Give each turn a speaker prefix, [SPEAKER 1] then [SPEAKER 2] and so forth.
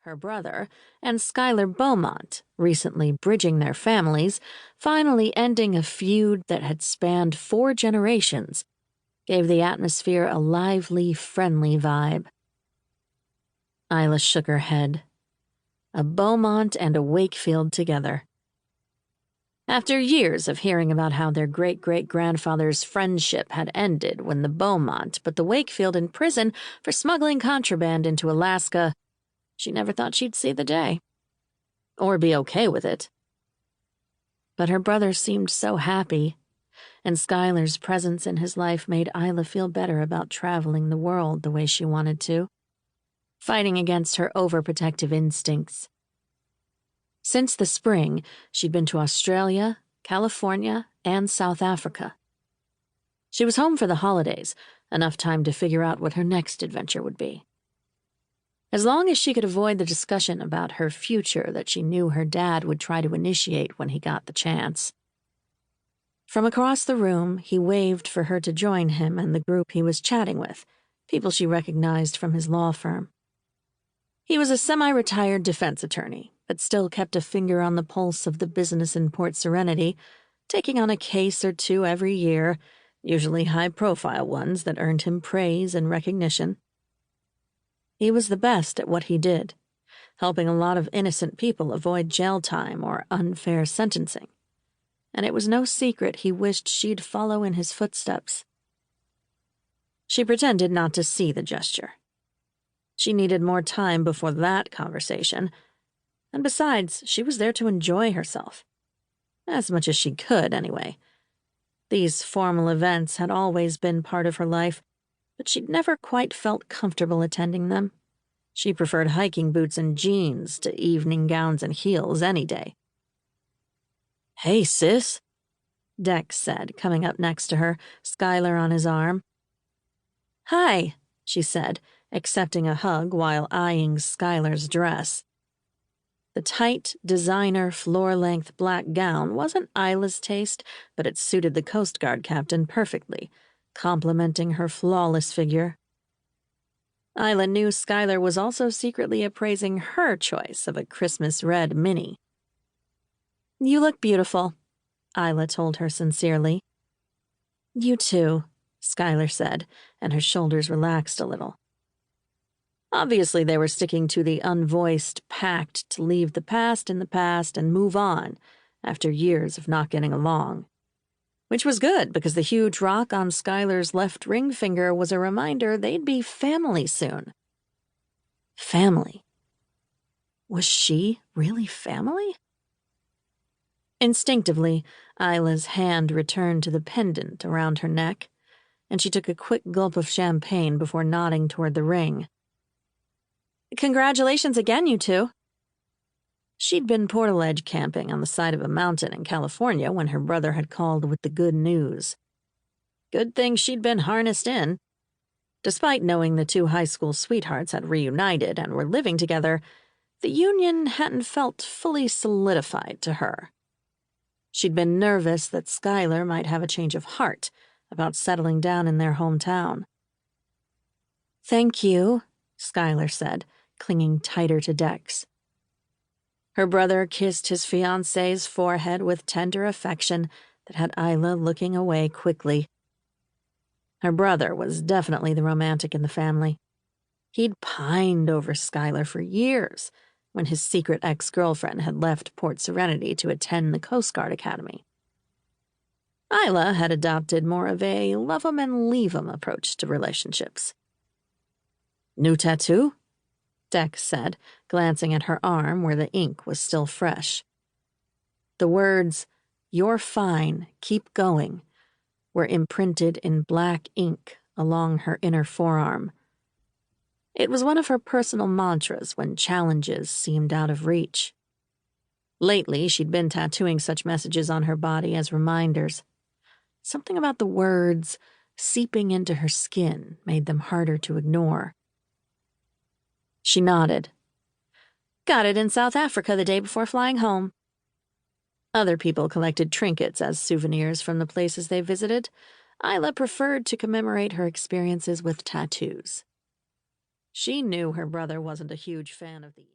[SPEAKER 1] her brother, and Schuyler Beaumont, recently bridging their families, finally ending a feud that had spanned 4 generations, gave the atmosphere a lively, friendly vibe. Isla shook her head. A Beaumont and a Wakefield together. After years of hearing about how their great-great-grandfather's friendship had ended when the Beaumont put the Wakefield in prison for smuggling contraband into Alaska, she never thought she'd see the day. Or be okay with it. But her brother seemed so happy, and Schuyler's presence in his life made Isla feel better about traveling the world the way she wanted to, fighting against her overprotective instincts. Since the spring, she'd been to Australia, California, and South Africa. She was home for the holidays, enough time to figure out what her next adventure would be. As long as she could avoid the discussion about her future that she knew her dad would try to initiate when he got the chance. From across the room, he waved for her to join him and the group he was chatting with, people she recognized from his law firm. He was a semi-retired defense attorney, but still kept a finger on the pulse of the business in Port Serenity, taking on a case or 2 every year, usually high-profile ones that earned him praise and recognition. He was the best at what he did, helping a lot of innocent people avoid jail time or unfair sentencing. And it was no secret he wished she'd follow in his footsteps. She pretended not to see the gesture. She needed more time before that conversation, and besides, she was there to enjoy herself. As much as she could, anyway. These formal events had always been part of her life, but she'd never quite felt comfortable attending them. She preferred hiking boots and jeans to evening gowns and heels any day. "Hey, sis," Dex said, coming up next to her, Schuyler on his arm. "Hi," she said, accepting a hug while eyeing Schuyler's dress. The tight, designer, floor-length black gown wasn't Isla's taste, but it suited the Coast Guard captain perfectly, complementing her flawless figure. Isla knew Schuyler was also secretly appraising her choice of a Christmas red mini. "You look beautiful," Isla told her sincerely. "You too," Schuyler said, and her shoulders relaxed a little. Obviously, they were sticking to the unvoiced pact to leave the past in the past and move on after years of not getting along. Which was good, because the huge rock on Schuyler's left ring finger was a reminder they'd be family soon. Family. Was she really family? Instinctively, Isla's hand returned to the pendant around her neck, and she took a quick gulp of champagne before nodding toward the ring. "Congratulations again, you two." She'd been portal-edge camping on the side of a mountain in California when her brother had called with the good news. Good thing she'd been harnessed in. Despite knowing the 2 high school sweethearts had reunited and were living together, the union hadn't felt fully solidified to her. She'd been nervous that Schuyler might have a change of heart about settling down in their hometown. "Thank you," Schuyler said, clinging tighter to Dex. Her brother kissed his fiancée's forehead with tender affection that had Isla looking away quickly. Her brother was definitely the romantic in the family. He'd pined over Schuyler for years when his secret ex-girlfriend had left Port Serenity to attend the Coast Guard Academy. Isla had adopted more of a love-'em-and-leave-'em approach to relationships. "New tattoo?" Dex said, glancing at her arm where the ink was still fresh. The words, "You're fine, keep going," were imprinted in black ink along her inner forearm. It was one of her personal mantras when challenges seemed out of reach. Lately, she'd been tattooing such messages on her body as reminders. Something about the words seeping into her skin made them harder to ignore. She nodded. "Got it in South Africa the day before flying home." Other people collected trinkets as souvenirs from the places they visited. Isla preferred to commemorate her experiences with tattoos. She knew her brother wasn't a huge fan of the